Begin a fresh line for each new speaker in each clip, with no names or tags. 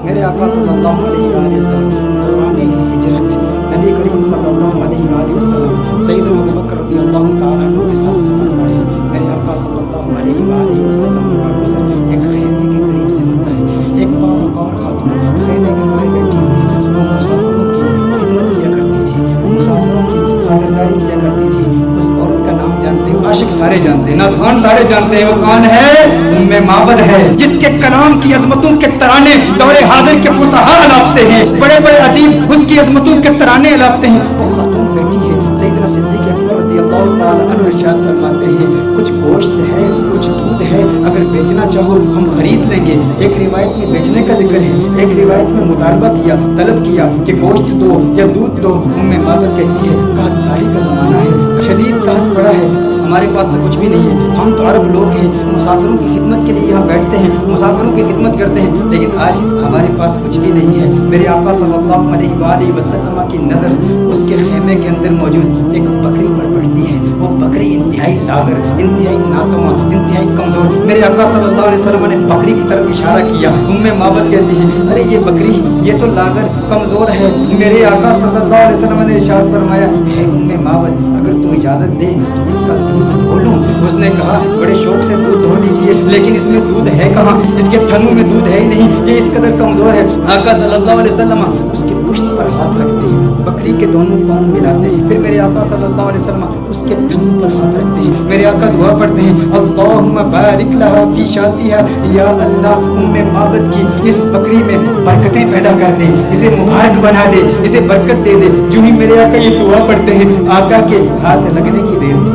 میرے آقا صلی اللہ علیہ وآلہ وسلم دوران ہجرت نبی کریم صلی اللہ علیہ وآلہ وسلم سیدنا ابوبکر رضی اللہ تعالیٰ عنہ کے ساتھ سفر کرے. میرے آقا صلی اللہ علیہ وآلہ وسلم ایک خیمے کے قریب سے ہوتا ہے. ایک باوقار خاتون خیمے کے باہر بیٹھی ہوئی وہ مسافروں کی خدمت کیا کرتی تھی, مسافروں کی خاطرداری کیا کرتی تھی. اس عورت کا نام جانتے ہیں, عاشق سارے جانتے ہیں, نادخوان سارے جانتے ہیں. وہ کون ہے؟ ام معبد ہے, جس کے کلام کی عظمتوں کے ترانے دور حاضر کے فصحاء الاپتے ہیں, بڑے بڑے ادیب اس کی عظمتوں کے ترانے الاپتے ہیں. وہ خاتون بیٹھی ہے. سیدنا صدیق اکبر رضی اللہ تعالیٰ عنہ ارشاد فرماتے ہیں کچھ گوشت ہے, کچھ دودھ ہے, اگر بیچنا چاہو ہم خرید لیں گے. ایک روایت میں بیچنے کا ذکر ہے, ایک روایت میں مطالبہ کیا, طلب کیا کہ گوشت دو یا دودھ دو. ام معبد کہتی ہے قحط ساری کا زمانہ ہے, شدید قحط پڑا ہے, ہمارے پاس تو کچھ بھی نہیں ہے. ہم تو عرب لوگ ہیں, مسافروں کی خدمت کے لیے یہاں بیٹھتے ہیں, مسافروں کی خدمت کرتے ہیں, لیکن آج ہمارے پاس کچھ بھی نہیں ہے. میرے آقا صلی اللہ علیہ وآلہ وسلم کی نظر اس کے خیمے کے اندر موجود ایک بکری پر پڑتی ہے. وہ بکری انتہائی لاغر, انتہائی ناتواں, انتہائی کمزور. میرے آقا صلی اللہ علیہ وسلم نے بکری کی طرف اشارہ کیا. ام معبد کہتی ہے ارے یہ بکری یہ تو لاغر کمزور ہے. میرے آقا صلی اللہ علیہ وسلم نے ارشاد فرمایا ہے ام معبد اگر تم اجازت دے تو اس کا دودھ دھو لوں. اس نے کہا بڑے شوق سے دودھ دھو لیجیے, لیکن اس میں دودھ ہے کہاں, اس کے تھنوں میں دودھ ہے ہی نہیں, یہ اس قدر کمزور ہے. آقا صلی اللہ علیہ وسلم اس کی پشت پر ہاتھ رکھتے ہیں, بکری کے دونوں پاؤں ملاتے ہیں, پھر میرے آقا صلی اللہ علیہ وسلم اس کے تھنوں پر ہاتھ رکھتے ہیں. میرے آقا دعا پڑھتے ہیں اللہم بارک لہا فی شاتہا, یا اللہ ام معبد کی اس بکری میں برکتیں پیدا کر دے, اسے مبارک بنا دے, اسے برکت دے دے. جو ہی میرے آقا یہ دعا پڑھتے ہیں آقا کے ہاتھ لگنے کی دیر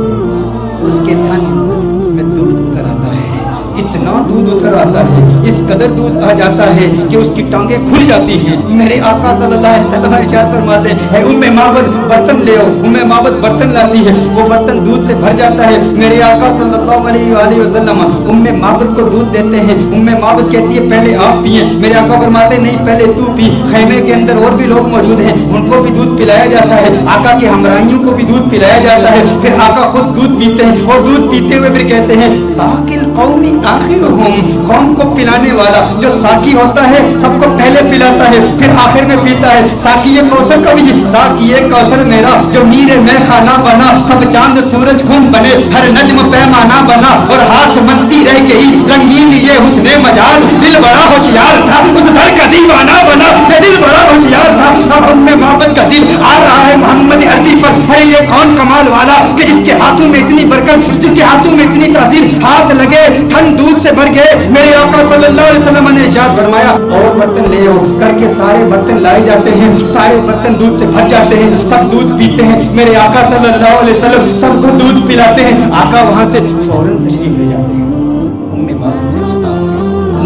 اس کے تھن میں دودھ اتر آتا ہے. اتنا دودھ اتر آتا ہے, اس قدر دودھ آ جاتا ہے کہ اس کی ٹانگیں کھل جاتی ہیں. میرے آقا صلی اللہ علیہ وسلم ارشاد فرماتے ہیں ام معبد برتن لے آؤ. ام معبد برتن لاتی ہے, وہ برتن دودھ سے بھر جاتا ہے. میرے آقا صلی اللہ علیہ وآلہ وسلم ام معبد کو دودھ دیتے ہیں. ام معبد کہتی ہے پہلے آپ پیئیں. میرے آقا فرماتے ہیں نہیں پہلے تو پی. خیمے کے اندر اور بھی لوگ موجود ہیں, ان کو بھی دودھ پلایا جاتا ہے, آقا کے ہمراہیوں کو بھی دودھ پلایا جاتا ہے. پھر آقا خود دودھ پیتے ہیں اور دودھ پیتے ہوئے پھر کہتے ہیں ساقی القوم آخرہم, قوم کو پلانے والا جو ساقی ہوتا ہے سب کو پہلے پلاتا ہے پھر آخر میں پیتا ہے. ساقی کوثر کا بھی ساقی کوثر میرا جو میر میں خانہ بنا, سب چاند سورج خون بنے, ہر نجم پیمانہ بنا, اور ہاتھ منتی رہ گئی رنگین یہ حسن مجاز. دل بڑا ہوشیار تھا اس در کا دیوانہ بنا, دل بڑا ہوشیار تھا. اب ام معبد کا دل آ رہا ہے محمد عربی پر. ارے یہ کون کمال والا کہ جس کے ہاتھوں میں اتنی برکت, جس کے ہاتھوں میں اتنی تاثیر, ہاتھ لگے تھن دودھ سے بھر گئے. میرے آقا صلی اللہ علیہ وسلم نے ارشاد فرمایا اور برتن لے آؤ کر کے سارے برتن لائے جاتے ہیں, سارے برتن دودھ سے بھر جاتے ہیں, سب دودھ پیتے ہیں. میرے آقا صلی اللہ علیہ وسلم سب کو دودھ پلاتے ہیں. آقا وہاں سے فوراً تشریف لے جاتے ہیں. ام معبد سے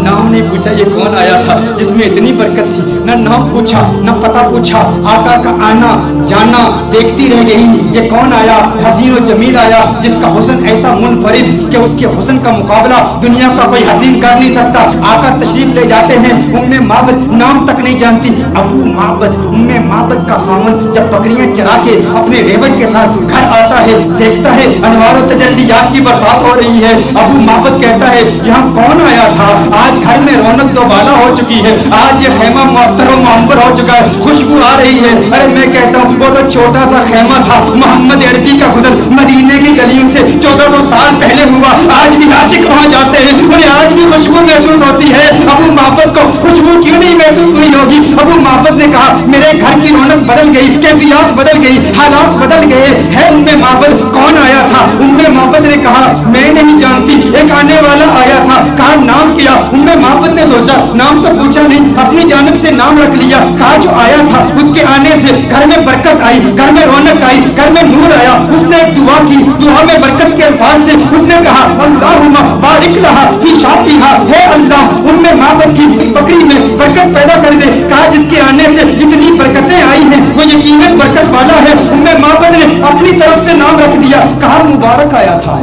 نام نہیں پوچھا یہ کون آیا تھا جس میں اتنی برکت تھی, نہ نام پوچھا نہ پتہ پوچھا, آقا کا آنا جانا دیکھتی رہ گئی. یہ کون آیا؟ حسین و جمیل آیا جس کا حسن ایسا منفرد کہ اس کے حسن کا مقابلہ دنیا کا کوئی حسین کر نہیں سکتا. آقا تشریف لے جاتے ہیں. ام معبد نام تک نہیں جانتی. ابو معبد ام معبد کا خاوند جب بکریاں چرا کے اپنے ریوڑ کے ساتھ گھر آتا ہے, دیکھتا ہے انوار و تجلیات کی برسات ہو رہی ہے. ابو معبد کہتا ہے یہاں کون آیا تھا؟ آج گھر میں رونق دوبالا ہو چکی ہے, آج یہ خیمہ معطر و معمر ہو چکا ہے, خوشبو آ رہی ہے. ارے میں کہتا ہوں وہ تو چھوٹا سا خیمہ تھا, محمد عربی کا گزر مدینے کی گلیوں سے 1400 سال پہلے ہوا. آج بھی عاشق وہاں جاتے ہیں, انہیں آج بھی خوشبو محسوس ہوتی ہے. ابو معبد کو خوشبو کیوں نہیں محسوس ہوئی ہوگی؟ ابو معبد نے کہا میرے گھر کی رونق بدل گئی, کیفیات بدل گئی, حالات بدل گئے. ہے ام معبد کون آیا تھا؟ ام معبد نے کہا میں نہیں جانتی, ایک آنے والا آیا تھا. کہا نام کیا؟ ام معبد نے سوچا نام تو پوچھا نہیں, اپنی جانب سے نام رکھ لیا. کہا جو آیا تھا اس کے آنے سے گھر میں برکت آئی, گھر میں رونق آئی, گھر میں نور آیا. اس نے ایک دعا کی, دعا میں برکت کے الفاظ سے اس نے کہا اللہم بارک لہا فی شاتہا, ہے اللہ ام معبد کی اس بکری میں برکت پیدا کر دے. کہا جس کے آنے سے اتنی برکتیں آئی ہیں وہ یقیناً برکت والا ہے. ام معبد نے اپنی طرف سے نام رکھ دیا. کہا مبارک آیا تھا.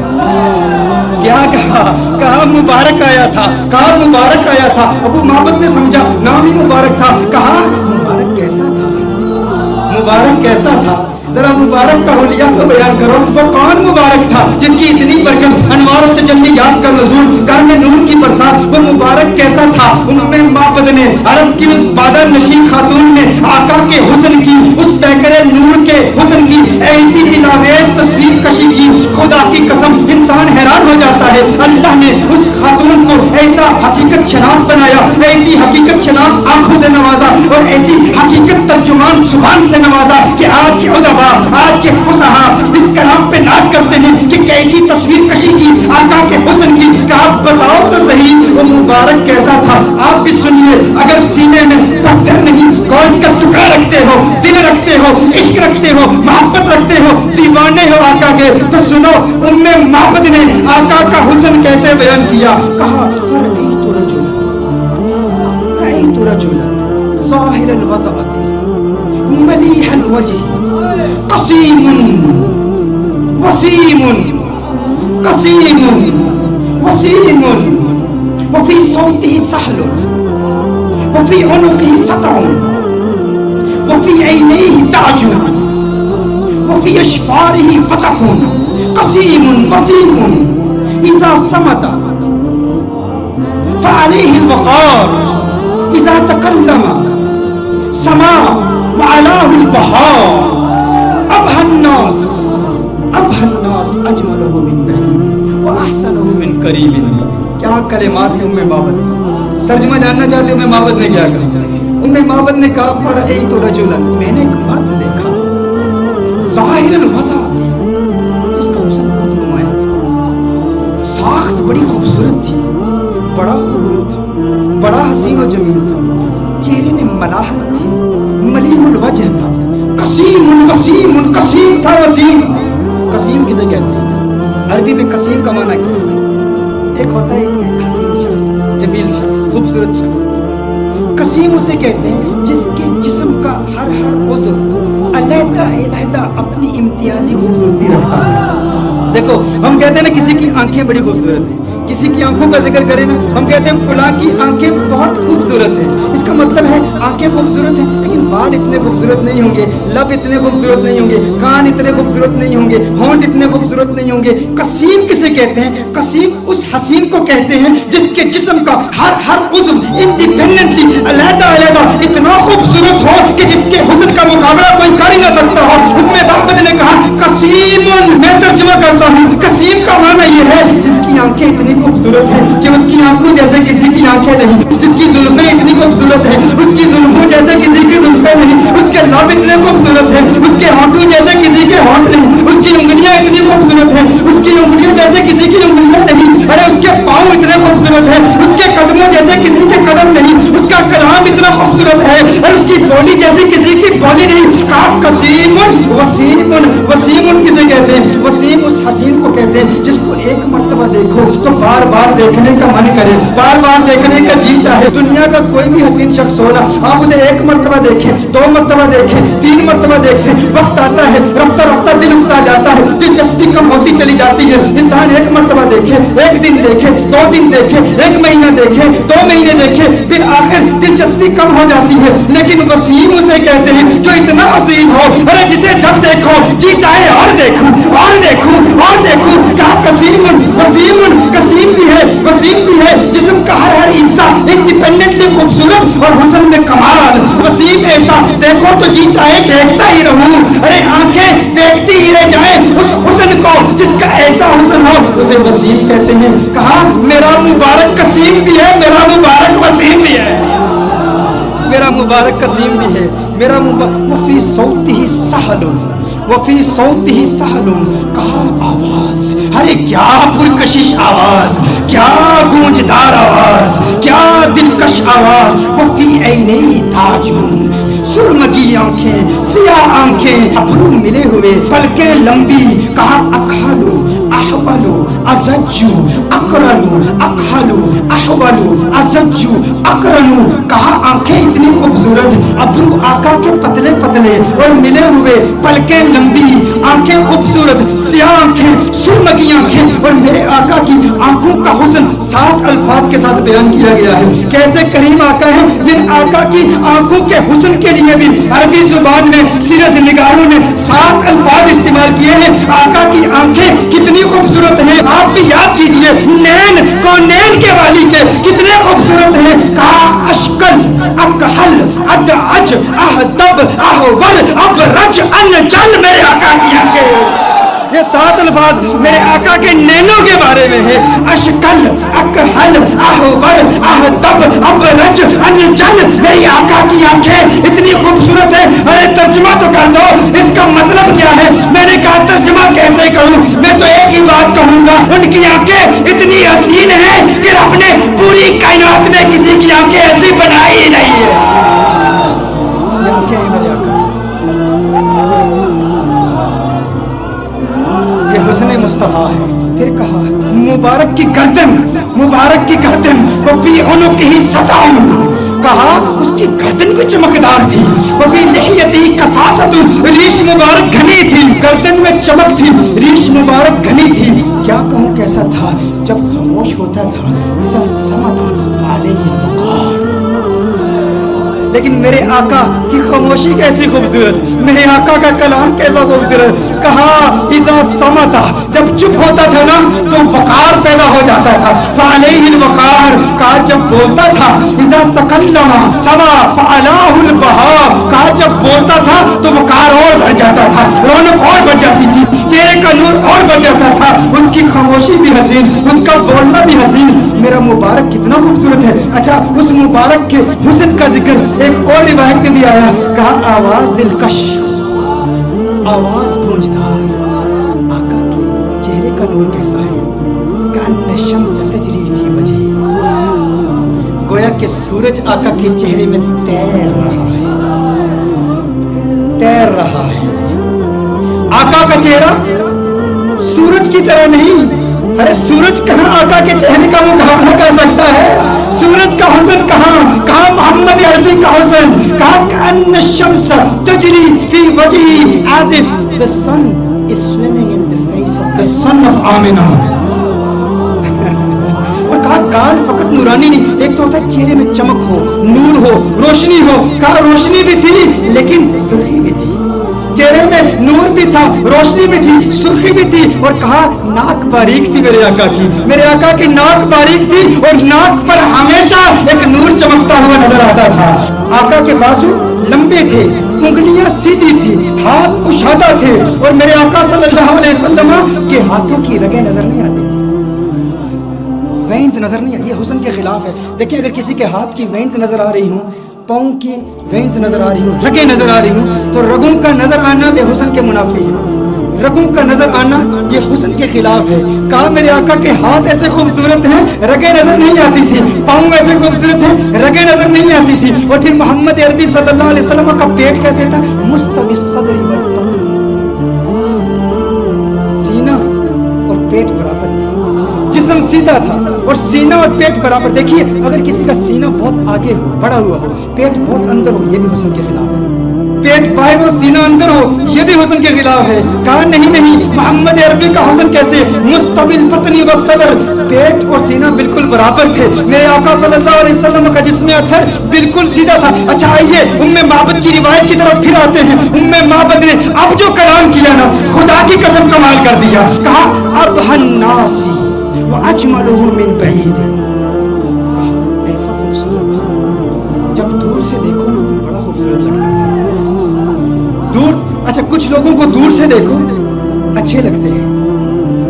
کیا کہا مبارک آیا تھا, کہا مبارک آیا تھا. ابو معبد نے سمجھا نام ہی مبارک تھا. کہا مبارک کیسا تھا, مبارک کیسا تھا؟ ذرا مبارک کا حلیہ تو بیان کرو، وہ کون مبارک تھا جس کی اتنی برکت، انوار و تجلیات کا نزول، گھر میں نور کی برسات، وہ مبارک کیسا تھا؟ معبد نے، عرب کی اس بادر نشین خاتون نے آقا کے حسن کی، اس پیکر نور کے حسن کی ایسی دلاویز تصویر کشی کی، خدا کی قسم انسان حیران ہو جاتا ہے۔ اللہ نے اس خاتون کو ایسا حقیقت شناس بنایا، ایسی حقیقت شناس آنکھوں سے نوازا اور ایسی حقیقت ترجمان زبان سے نوازا کہ آج کے ادبا، آج کے فصحا اس کلام پہ ناز کرتے ہیں کہ کیسی تصویر کشی کی آقا کے حسن کی، کہ آپ بتاؤ تو صحیح وہ مبارک کیسا تھا۔ آپ بھی سنیے، اگر سینے میں پتھر نہیں گوشت کا ٹکڑا رکھتے ہو، دل رکھتے ہو، عشق رکھتے ہو، محبت رکھتے ہو، دیوانے ہو آقا کے، تو سنو معبد نے آقا کا حسن کیسے بیان کیا۔ کہا رأيت رجلا ظاهر الوضعة مليح الوجه قسيم وسيم قسيم وسيم وفي صوته سحل وفي عنقه سطع وفي عينيه تعج وفي أشفاره فتح قسيم وسيم إذا صمت فعليه الوقار إذا تكلم سما وعلاه البهاء أبهى الناس أجمله من بعيد وأحسنه من قريب۔ کیا کلمات ہیں معبد، ترجمہ جاننا چاہتے ہیں معبد نے کیا کہا؟ معبد نے کہا فرأيت رجلا، میں نے ایک مرد دیکھا، ظاہر الوضع، اس کا حسن بہت نمایاں تھا، ساخت بڑی خوبصورت تھی، بڑا خوبصورت تھا، بڑا حسین و جمیل تھا، چہرے میں ملاحت تھی، ملیح الوجہ تھا، قسیم وسیم، قسیم تھا وسیم تھا۔ قسیم کسے کہتے ہیں؟ عربی میں قسیم کا معنی کیا ہے؟ ایک ہوتا ہے حسین شخص، جمیل شخص، خوبصورت شخص۔ قسیم اسے کہتے ہیں جس کے جسم کا ہر عضو علیحدہ علیحدہ اپنی امتیازی خوبصورتی رکھتا ہے۔ دیکھو ہم کہتے ہیں نا کسی کی آنکھیں بڑی خوبصورت ہیں، کسی کی آنکھوں کا ذکر کریں نا ہم کہتے ہیں فلاں کی آنکھیں بہت خوبصورت ہیں، اس کا مطلب ہے آنکھیں خوبصورت ہیں لیکن بال اتنے خوبصورت نہیں ہوں گے، لب اتنے خوبصورت نہیں ہوں گے، کان اتنے خوبصورت نہیں ہوں گے، ہونٹ اتنے خوبصورت نہیں ہوں گے۔ قسیم کسے کہتے ہیں؟ قسیم اس حسین کو کہتے ہیں جس کے جسم کا ہر عضو انڈیپینڈنٹلی علیحدہ علیحدہ اتنا خوبصورت ہو کہ جس کے حسن کا مقابلہ کوئی کر ہی نہ سکتا ہو۔ محمد نے کہا قسیم، میں ترجمہ کرتا ہوں، قسیم کا معنی یہ ہے جس کی آنکھیں اتنی خوبصورت ہے کہ اس کی آنکھوں جیسے کسی کی آنکھیں نہیں، جس کی زلفیں اتنی خوبصورت ہے اس کی زلفوں جیسے کسی کی زلفیں نہیں، اس کے لب اتنے خوبصورت ہیں اس کے ہونٹوں جیسے کسی کے ہونٹ نہیں، اس کی انگلیاں اتنی خوبصورت ہیں اس کی انگلیوں جیسے کسی کی انگلیاں نہیں، ارے اس کے پاؤں اتنے خوبصورت ہیں اس کے قدموں جیسے کسی کے قدم نہیں، اس کا کلام اتنا خوبصورت ہے اور اس کی بولی جیسی کسی کی بولی نہیں۔ کہا قسیم وسیم، وسیم کسے کہتے ہیں؟ وسیم اس حسین کو کہتے ہیں جس کو ایک مرتبہ دیکھو تو بار بار دیکھنے کا من کرے، بار بار دیکھنے کا جی چاہے۔ دنیا کا کوئی بھی حسین شخص ہونا، آپ اسے ایک مرتبہ دیکھیں، دو مرتبہ دیکھیں، تین مرتبہ دیکھیں، وقت آتا ہے رفتہ رفتہ دل اکتا جاتا ہے، دلچسپی کم ہوتی چلی جاتی ہے۔ انسان ایک مرتبہ دیکھے، ایک دن دیکھے، دو دن دیکھے، ایک مہینہ دیکھے، دو مہینے دیکھے، پھر آخر دلچسپی کم ہو جاتی ہے۔ لیکن وسیم اسے کہتے ہیں جو اتنا حسین ہو، ارے جسے جب دیکھو جی چاہے اور دیکھوں اور دیکھوں اور دیکھوں۔ کہا قسیم وسیم، قسیم بھی ہے وسیم بھی ہے، جسم کا ہر حصہ انڈیپینڈنٹلی خوبصورت اور حسن میں کمال۔ وسیم ایسا دیکھو تو جی چاہے دیکھتا ہی رہوں، ارے آنکھیں دیکھتی ہی رہ جائیں اس حسن کو جس کا ایسا حسن ہو، اسے وسیم کہتے ہیں۔ کہا میرا مبارک قسیم بھی ہے، میرا مبارک وسیم بھی ہے، میرا مبارک قسیم بھی ہے، میرا مبارک وفی صوتہ سحل، وفی صوتہ سحل۔ کہا آواز، ارے کیا پرکشش آواز، کیا گونجدار آواز، کیا دلکش آواز۔ وفی عینیہ تاج، سرمگی آنکھیں، سیاہ آنکھیں، ابرو ملے ہوئے، پلکیں لمبی۔ کہا اکحلو احولو ازجو اقرنو، اکحلو احولو ازجو اقرنو۔ کہا آنکھیں اتنی خوبصورت، ابرو آقا کے پتلے پتلے اور ملے ہوئے، پلکیں لمبی، आंखें खूबसूरत, सियाह आंखें, सुरमगी आंखें, और मेरे आका की आंखों का हुस्न 7 अल्फाज के साथ बयान किया गया है। कैसे करीम आका है जिन आका की आंखों के हुस्न के लिए भी अरबी जुबान में सीरत निगारों ने 7 अल्फाज इस्तेमाल किए हैं। आका की आंखें कितनी खूबसूरत हैं, आप भी याद कीजिए। नैन कौनैन के वाली के कितने खूबसूरत हैं। कहा अशकल, अकहल, अदअज, अहदब, अहवर, अबरज, अनजल, मेरे आका की आंखें। ये 7 अल्फाज मेरे आका के नैनों के बारे में है। अशकल, अकहल, अहवर, अहदब, अबरज, अनजल, मेरी आका की आंखें इतनी खूबसूरत है। अरे तर्जुमा तो कर दो, इसका मतलब क्या है? मैंने कहा तर्जुमा कैसे करूं? मैं तो एक ही बात कहूंगा, उनकी आंखें इतनी हसीन है कि रब ने पूरी कायनात में किसी की आंखें ऐसी बनाई ही नहीं है। ये आंखें हैं मेरे आका, ये हुस्न मुस्तफा है। फिर कहा मुबारक की गर्दन, मुबारक की गर्दन, वफी उनुक ही सताउन, कहा उसकी गर्दन भी चमकदार थी। वफी लिहियती कसासतुन, रीश मुबारक घनी थी, गर्दन में चमक थी, रीश मुबारक घनी थी। क्या कहूँ कैसा था? जब खामोश होता था इसा समता अलैहि वक़ार। लेकिन मेरे आका की खामोशी कैसी खूबसूरत, मेरे आका का कलाम कैसा खूबसूरत। कहा इज़ा समता, जब चुप होता था ना तो वक़ार पैदा हो जाता था। फ़अलैहिल वक़ार, कहा जब बोलता था। इज़ा तकल्लमा समा फ़अलाहुल बहा, कहा जब बोलता था तो वक़ार और बढ़ जाता था, रौनक और बढ़ जाती थी, चेहरे का नूर और बढ़ जाता था। उनकी खामोशी भी हसीन, उसका बोलना भी हसीन। मेरा मुबारक कितना खूबसूरत है। अच्छा, उस मुबारक के हुस्न का जिक्र एक और रिवायत में भी आया। कहा आवाज दिलकश, आवाज गूंजदार। आका के चेहरे का नूर कैसा है? कअन्न शम्स तजरी फी वजही, गोया कि सूरज आका के चेहरे में तैर रहा है, तैर रहा है। आका का चेहरा सूरज की तरह नहीं। अरे सूरज कहाँ आका के चेहरे का मुकाबला कर सकता है? सूरज का हुस्न कहाँ? कहाँ मोहम्मद अरबी का हुस्न? कहाँ कअन्न शम्स तजरी फी वजही as if the sun is swimming in the face of the son of Amina। और कहा कान फकत नूरानी नहीं, एक तो होता है चेहरे में चमक हो, नूर हो, रोशनी हो। कहा रोशनी भी थी लेकिन सुर्खी भी थी, चेहरे में नूर भी था, रोशनी भी थी, सुर्खी भी थी। और कहा नाक बारीक थी मेरे आका की, मेरे आका की नाक बारीक थी और नाक पर हमेशा एक नूर चमकता हुआ नजर आता था। आका के बाजू लंबे थे, उंगलियां सीधी थी, हाथ कुशादा थे, और मेरे आका सल्लल्लाहु अलैहि वसल्लम के हाथों की रगें नजर नहीं आती थी, वेन्स नजर नहीं। ये हुस्न के खिलाफ है। देखिए अगर किसी के हाथ की वेन्स नजर आ रही हूँ, पाँव की वेन्स नजर आ रही हूँ, रगें नजर आ रही हूँ, तो रगों का नजर आना ये हुस्न के मुनाफी है। रगों का नजर आना ये हुस्न के खिलाफ है। कहा मेरे आका के हाथ ऐसे खूबसूरत हैं, रगें नजर नहीं आती थी, पाँव ऐसे खूबसूरत हैं, रगें नजर नहीं आती थी। और फिर मोहम्मद अरबी सल्लल्लाहु अलैहि वसल्लम का पेट कैसे था? मुस्तवी सदरी वल बतन, सीना और पेट बराबर थे, जिस्म सीधा था और सीना और पेट बराबर। देखिए अगर किसी का सीना बहुत आगे हो, बड़ा हुआ हो, पेट बहुत अंदर हो, ये भी हुस्न के खिलाफ है। पेट बाहर और सीना अंदर हो, ये भी हुस्न के खिलाफ है। कहा नहीं नहीं, मोहम्मद अरबी का हुस्न कैसे? मुस्तबिल बतनी व सदर, पेट और सीना बिल्कुल बराबर थे। मेरे आका सल्लल्लाहु अलैहि वसल्लम का जिस्म अथर बिल्कुल सीधा था। अच्छा आइए उम्मे माबद की रिवायत की तरफ फिर आते हैं। उम्मे माबद ने अब जो कलाम किया ना, खुदा की कसम कमाल कर दिया। कहा अब हन्नासी व अजमलुहु मिन बईद, कहा ऐसा खूबसूरत था जब दूर से देखो ना तो बड़ा खूबसूरत लगता था। दूर, अच्छा कुछ लोगों को दूर से देखो अच्छे लगते हैं,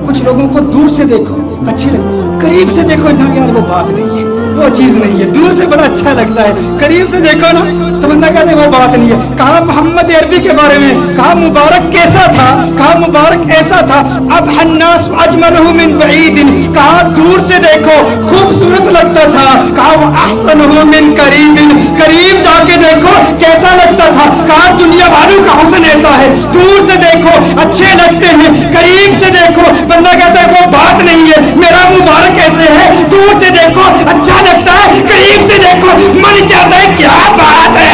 कुछ लोगों को दूर से देखो अच्छे लगते हैं, करीब से देखो इंसान यार वो बात नहीं है, वो चीज नहीं है। दूर से बड़ा अच्छा लगता है, करीब से देखो ना तो बंदा कहते वो बात नहीं है। कहा मोहम्मद अरबी के बारे में, कहा मुबारक कैसा था? कहा मुबारक ऐसा था अब हन्नास अजमलहु मिन बईदिन, कहा दूर से देखो खूबसूरत लगता था। कहा वो अहसनुहु मिन करीबिन, करीब जाके देखो कैसा लगता था। कहा दुनिया वालों का हुस्न ऐसा है, दूर से देखो अच्छे लगते हैं, करीब से देखो बंदा कहता है वो बात नहीं है। मेरा मुबारक ऐसे है, दूर से देखो अच्छा लगता है, करीब से देखो मन चाहता है क्या बात है,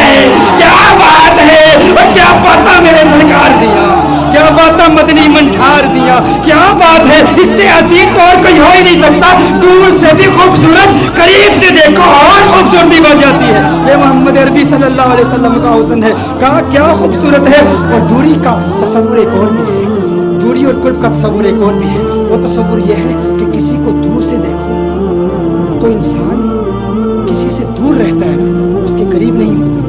क्या बात है, और क्या पता मेरे सरकार दिया, क्या पता मदनी मन ठार दिया। क्या बात है, इससे हसीन तो और कोई हो ही नहीं सकता। दूर से भी खूबसूरत, करीब से देखो और खूबसूरती बढ़ जाती है। ये मोहम्मद अरबी सल्लल्लाहु अलैहि वसल्लम का हुस्न है। कहा क्या खूबसूरत है। और दूरी का तस्वुर एक और भी है, दूरी और कुर्ब का तस्वुर एक और भी है। वो तस्वुर ये है कि किसी को दूर से देखो तो इंसान किसी से दूर रहता है ना, उसके करीब नहीं होता,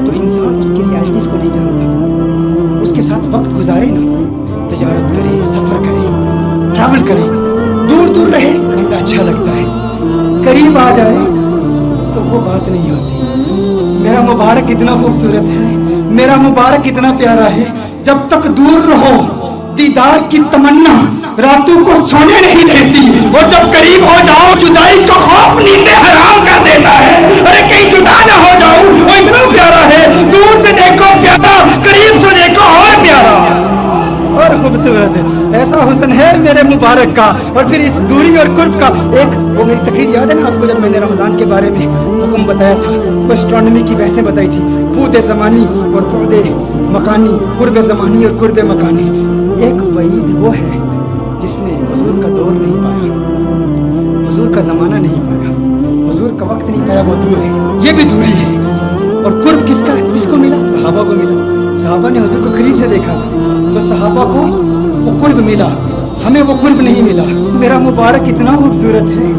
तो इंसान उसकी रियलिटीज़ को नहीं जानता। उसके साथ वक्त गुजारे ना, तजारत करे, सफ़र करे, ट्रैवल करे, दूर दूर रहे बंदा अच्छा लगता है, करीब आ जाए तो वो बात नहीं होती। मेरा मुबारक इतना खूबसूरत है, मेरा मुबारक इतना प्यारा है, जब तक दूर रहो दीदार की तमन्ना रातों को सोने नहीं देती, और जब करीब हो जाओ जुदाई का खौफ नींदें हराम कर देता है। अरे कहीं जुदा ना हो जाऊं, वो इतना प्यारा है। दूर से देखो प्यारा, करीब से देखो और प्यारा और खूबसूरत है। ऐसा हुस्न है मेरे मुबारक का। और फिर इस दूरी और कुर्ब का एक, वो मेरी तकरीर याद है ना आपको, जब मैंने रमज़ान के बारे में हुक्म बताया था, वो एस्ट्रोनॉमी की बहसें बताई थी, बूद ज़मानी और बूद मकानी, कुर्ब ज़मानी और कुर्ब मकानी। एक वईद वो है जिसने हुजूर का दौर नहीं पाया, हुजूर का ज़माना नहीं पाया, हुजूर का वक्त नहीं पाया, वो दूर है, ये भी दूरी है। और कुर्ब किसका, किसको मिला? सहाबा को मिला। सहाबा ने हुजूर को करीब से देखा तो सहाबा को वो कुर्ब मिला, हमें वो कुर्ब नहीं मिला। मेरा मुबारक इतना खूबसूरत है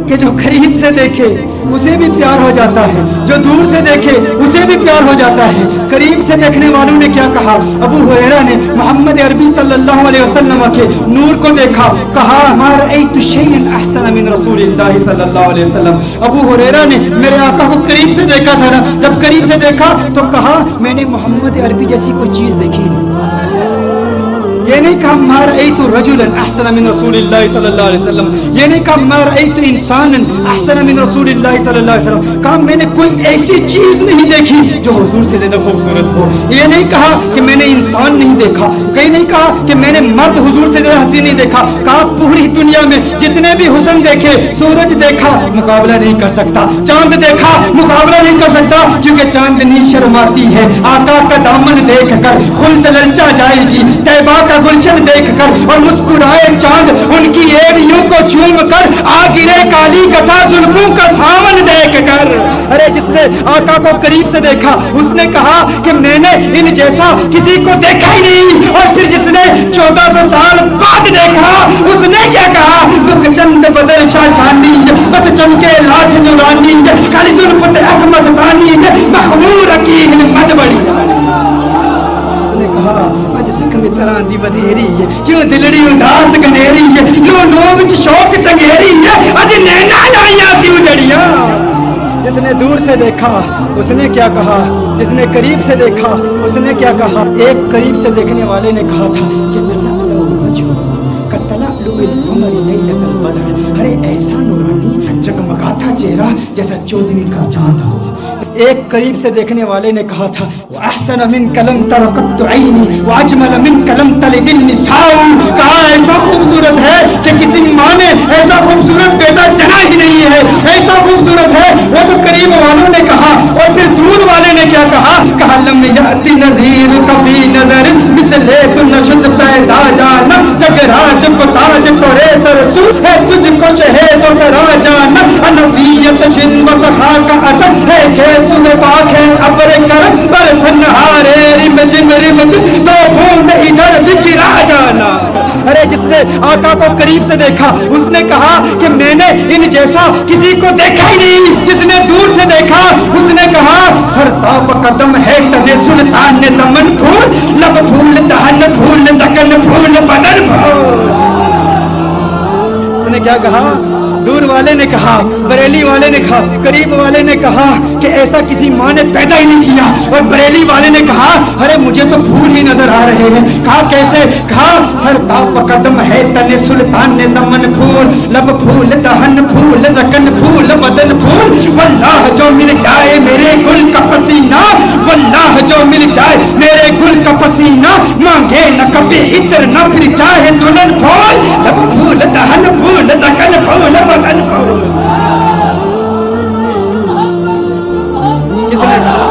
कि जो करीब से देखे उसे भी प्यार हो जाता है, जो दूर से देखे उसे भी प्यार हो जाता है। करीब से देखने वालों ने क्या कहा? अबू हुरैरा ने मोहम्मद अरबी सल्लल्लाहु अलैहि वसल्लम के नूर को देखा, कहा हमारा ऐतु शैअन अहसन मिन रसूलिल्लाह सल्लल्लाहु अलैहि वसल्लम। अबू हुरैरा ने मेरे आका को करीब से देखा था ना, जब करीब से देखा तो कहा मैंने मोहम्मद अरबी जैसी कोई चीज़ देखी नहीं। ये नहीं कहा मार ऐतु रजुलन अहसन मिन रसूलिल्लाह सल्लल्लाहु अलैहि वसल्लम, ये नहीं कहा मार ऐतु इंसानन अहसन मिन रसूलिल्लाह सल्लल्लाहु अलैहि वसल्लम, कहा मैंने कोई ऐसी चीज नहीं देखी जो हुजूर से ज्यादा खूबसूरत हो। ये नहीं कहा कि मैंने इंसान नहीं देखा, कहीं नहीं कहा कि मैंने मर्द हुजूर से ज्यादा हसीन नहीं देखा, कहा पूरी दुनिया में जितने भी हुस्न देखे, सूरज देखा मुकाबला नहीं कर सकता, चांद देखा मुकाबला नहीं कर सकता, क्योंकि चांदनी शर्माती है आका का दामन देख कर, खुल्द ललचा जाएगी तैबा का गुलशन देखकर, और मुस्कुराए चांद उनकी एड़ियों को चूम कर, आ गिरे काली कथा जुल्फों का सावन देखकर। अरे जिसने आका को करीब से देखा उसने कहा कि मैंने इन जैसा किसी को देखा ही नहीं। और फिर जिसने 1400 साल बाद देखा उसने क्या कहा? मुख चंद बदर शाशानी पत चमके लाठ नुरानी, काली जुल्फत हक मस्तानी, मखमूर की हिम्मत बड़ी। उसने कहा अज सिख मित्रा दी बधेरी है, क्यों दिलड़ी उदास गनेरी है, लो लो विच शौक चंगेरी है, अज नैना लाइया क्यों जड़िया। जिसने दूर से देखा उसने क्या कहा, जिसने करीब से देखा उसने क्या कहा? एक करीब से देखने वाले ने कहा था ये तलअलु वजहु कतलअलुल कमर लैलतल बदर, अरे ऐसा नूरानी जगमगाता चेहरा जैसा 14वीं का चांद हो। एक करीब से देखने वाले ने कहा था अहसन मिन कलम तरकत ऐनी व अजमल मिन कलम तलिदिन निसाउ, कहा ऐसा खूबसूरत है कि किसी माँ ने ऐसा खूबसूरत बेटा जना ही नहीं है, ऐसा खूबसूरत है। वो तो करीब वालों ने कहा। और फिर दूर वाले ने क्या कहा? कहा लम याति नज़ीर कभी नजर मिसले तु नशद पैदा जाना, जग राज को ताज तोरे सरसू है, तुझको शहे तो सरा जाना, अनवियत शिन व सखा का अदब है के सुने पाखे अबरे कर पर सनहारे रिम जिम दो बूंद इधर बिखरा जाना। अरे जिसने आका को करीब से देखा उसने कहा कि मैंने इन जैसा किसी को देखा ही नहीं। जिसने दूर से देखा उसने कहा सरताप कदम है तने सुल्तान ने समन फूल, लब फूल दहन फूल सकन फूल बदन फूल। उसने क्या कहा? दूर वाले ने कहा, बरेली वाले ने कहा, करीब वाले ने कहा कि ऐसा किसी माँ ने पैदा ही नहीं किया। और बरेली वाले ने कहा अरे मुझे तो फूल ही नजर आ रहे हैं। कहा कैसे? कहा सरताप कदम है तने सुल्तान ने समन फूल, लब फूल दहन फूल सकन फूल बदन फूल, वल्लाह जो मिल जाए मेरे गुल का पसीना, वल्लाह जो मिल जाए मेरे गुल का पसीना, मांगे न कभी इत्र न फिर चाहे दुल्हन फूल, लब फूल दहन फूल सकन फूल बदन फूल। किसने कहा?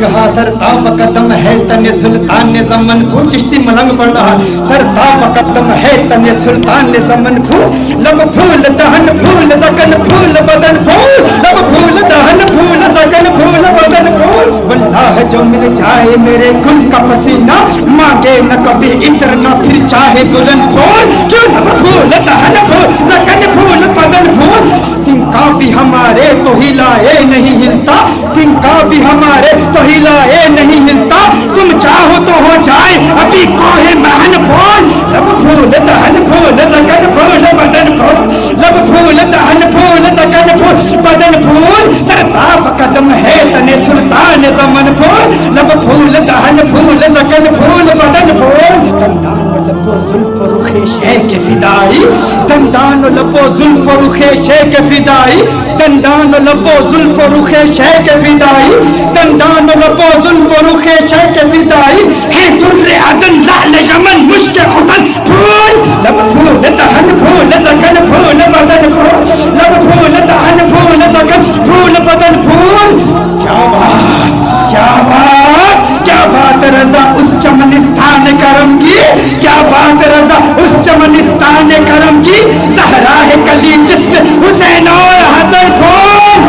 कहा सरता मुकद्दम है तने सुल्तान ने ज़मन फूल, चिश्ती मलंग पढ़ रहा, सरता मुकद्दम है तने सुल्तान ने ज़मन फूल, लब फूल दहन फूल ज़कन फूल बदन फूल, लब फूल दहन फूल ज़कन फूल बदन फूल। वल्लाह जो मिल जाए मेरे गुल का पसीना, मांगे न कभी इत्र न फिर चाहे दुल्हन फूल, क्यों लब फूल दहन फूल ज़कन फूल बदन फूल। तिनका भी हमारे तो हिलाए नहीं हिलता, तिनका भी हमारे तो हिलाए नहीं हिलता, तुम चाहो तो हो जाए अभी कोहे महन फूल, लब फूल दहन फूल ज़कन फूल बदन फूल, लब फूल दहन फूल ज़कन फूल बदन फूल। सरताब कदम है तने सुल्तान ज़मन फूल, लब फूल दहन फूल ज़कन फूल बदन फूल। दंदान लबो जुल्फ रुखे शेख फिदाई, दंदान लबो जुल्फ रुखे शेख फिदाई, दंदान लबो जुल्फ रुखे शेख फिदाई, दंदान लबो जुल्फ रुखे शेख फिदाई, है दुर्रे अदन लाल यमन मुश्क खुदन फूल, लब फूल दहन फूल ज़कन फूल बदन फूल, लब फूल दहन फूल ज़कन फूल बदन फूल। क्या बात, क्या बात, क्या बात रज़ा उस चमनिस्तान करम की, क्या बात रज़ा उस चमनिस्तान करम की, ज़हरा है कली जिस्म हुसैन और हसन फूल,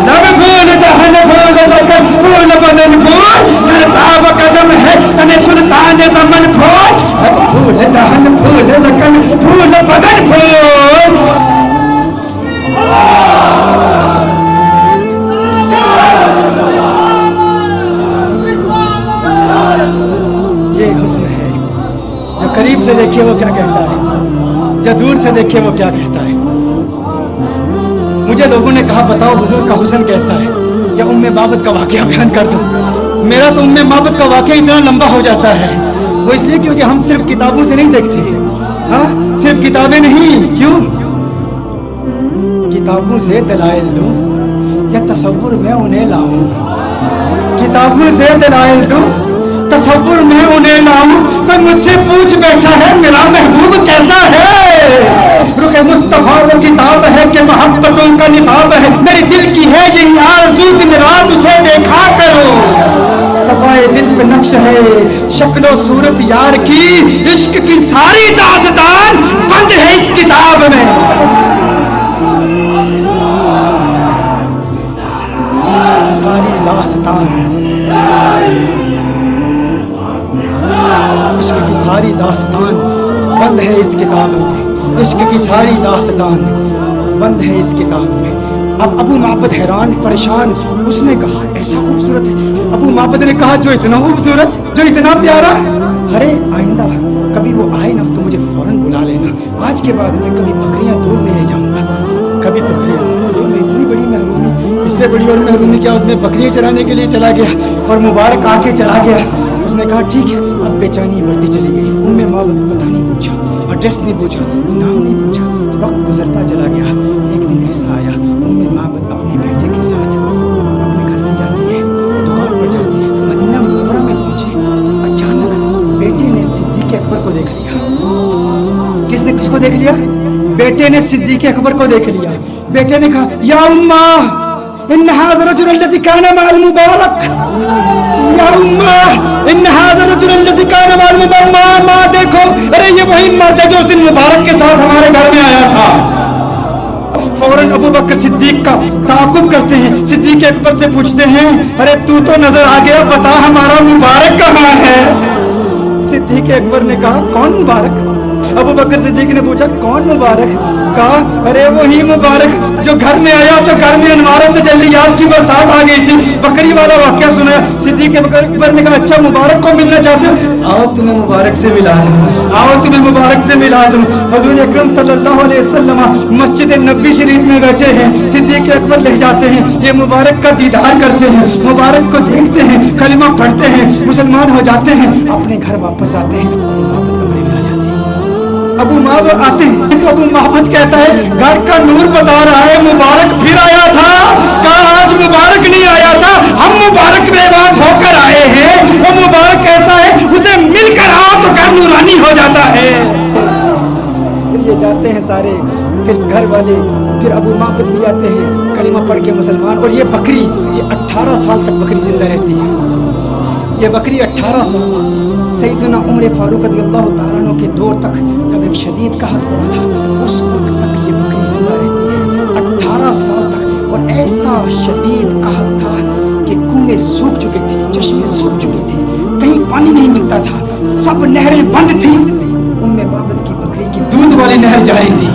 लब फूल दहन फूल ज़कन फूल बदन फूल। सरताब कदम है तने सुल्तान ज़मन फूल, लब फूल दहन फूल ज़कन फूल बदन फूल। ये हुस्न है, जो करीब से देखिए वो क्या कहता है, जो दूर से देखिए वो क्या कहता है। मुझे लोगों ने कहा बताओ हुजूर का हुस्न कैसा है, या उम्मे माबद का वाकया बयान कर दूं। मेरा तो उम्मे माबद का वाकया इतना लंबा हो जाता है, वो इसलिए क्योंकि हम सिर्फ किताबों से नहीं देखते, हाँ सिर्फ किताबें नहीं, क्यों किताबों से दलाइल दूं या तसव्वुर में उन्हें लाऊं, किताबों से दलाइल दूं तसव्वुर में उन्हें लाऊं। कोई मुझसे पूछ बैठा है मेरा महबूब कैसा है, रुखे मुस्तफा वो किताब है कि मोहब्बतों का निसाब है, मेरे दिल की है यही आरज़ू दिन रात उसे देखा करो। सफाए दिल पे नक्श है शक्लो सूरत यार की, इश्क की सारी दास्तान बंद है इस किताब में। सारी दास्तान इश्क की सारी दास्तान बंद है इस किताब में, इश्क की सारी दास्तान बंद है इस किताब में। अब अबू माबद हैरान परेशान, उसने कहा ऐसा खूबसूरत है। अबू माबद ने कहा जो इतना खूबसूरत, जो इतना प्यारा, अरे आइंदा कभी वो आए ना तो मुझे फौरन बुला लेना, आज के बाद मैं कभी बकरियां दूर नहीं ले जाऊंगा, कभी बकरियां। इतनी बड़ी महरूमी, इससे बड़ी और महरूमी क्या, उसमें बकरियां चराने के लिए चला गया और मुबारक आके चला गया। उसने कहा ठीक है, अब बेचैनी बढ़ती चली गई। उम्मे माबद पता नहीं पूछा, एड्रेस नहीं पूछा, नाम नहीं पूछा, वक्त गुजरता चला गया। एक दिन ऐसा आया, उम्मे माबद अपने बेटे के साथ अपने घर से जाती है, दुकान पर जाती है, मदीना मुनव्वरा में पहुंची तो अचानक बेटे ने सिद्दीक़ अकबर को देख लिया। किसने किसको देख लिया? बेटे ने सिद्दीक़ अकबर को देख लिया। बेटे ने कहा या उम्मा इन हाज़ा रजुल लज़ी काना मअल मुबारक, या उम्मा इन हाज़ा रजुल लज़ी काना मअल मुबारक। माँ देखो, अरे ये वही मर्द है जो उस दिन मुबारक के साथ हमारे घर में आया था। फौरन अबू बकर सिद्दीक का ताक़ुब करते हैं, सिद्दीक़ अकबर से पूछते हैं अरे तू तो नजर आ गया, बता हमारा मुबारक कहाँ है? सिद्दीक़ अकबर ने कहा कौन मुबारक? अबू बकर सिद्दीक ने पूछा कौन मुबारक? कहा अरे वही मुबारक जो घर में आया तो घर में अनवारों से जल्लियात की बरसात आ गई थी, बकरी वाला वाकया सुनाया। सिद्दीक़ अकबर ने कहा अच्छा मुबारक को मिलना चाहते हो, आओ तुम्हें मुबारक से मिला दूं, आओ तुम्हें मुबारक से मिला दूं। हुज़ूर अकरम सल्लल्लाहु अलैहि वसल्लम मस्जिद नबी शरीफ में बैठे हैं, सिद्दीक़ अकबर ले जाते हैं, ये मुबारक का दीदार करते हैं, मुबारक को देखते हैं, कलिमा पढ़ते हैं, मुसलमान हो जाते हैं, अपने घर वापस आते हैं, कमरे में आ जाते हैं। अबू माबद आते हैं तो अबू माबद कहता है घर का नूर बता रहा है मुबारक फिर आया था। कहा आज मुबारक नहीं आया था, हम मुबारक मेवाज होकर आए हैं। वो मुबारक कैसा है, उसे मिलकर आओ तो घर नूरानी हो जाता है। फिर ये जाते हैं सारे پھر گھر والے، پھر ابو معبد بھی آتے ہیں کلمہ پڑھ کے مسلمان. اور یہ بکری، یہ 18 سال تک بکری زندہ رہتی ہے. یہ بکری 18 سال سیدنا عمر فاروق رضی اللہ تعالیٰ عنہ کے دور تک جب ایک شدید قحط پڑا تھا، اس وقت تک یہ بکری زندہ رہتی ہے 18 سال تک. اور ایسا شدید قحط تھا کہ کنویں سوکھ چکے تھے، چشمے سوکھ چکے تھے، کہیں پانی نہیں ملتا تھا، سب نہریں بند تھی. ام معبد کی بکری کی دودھ والی نہر جاری تھی.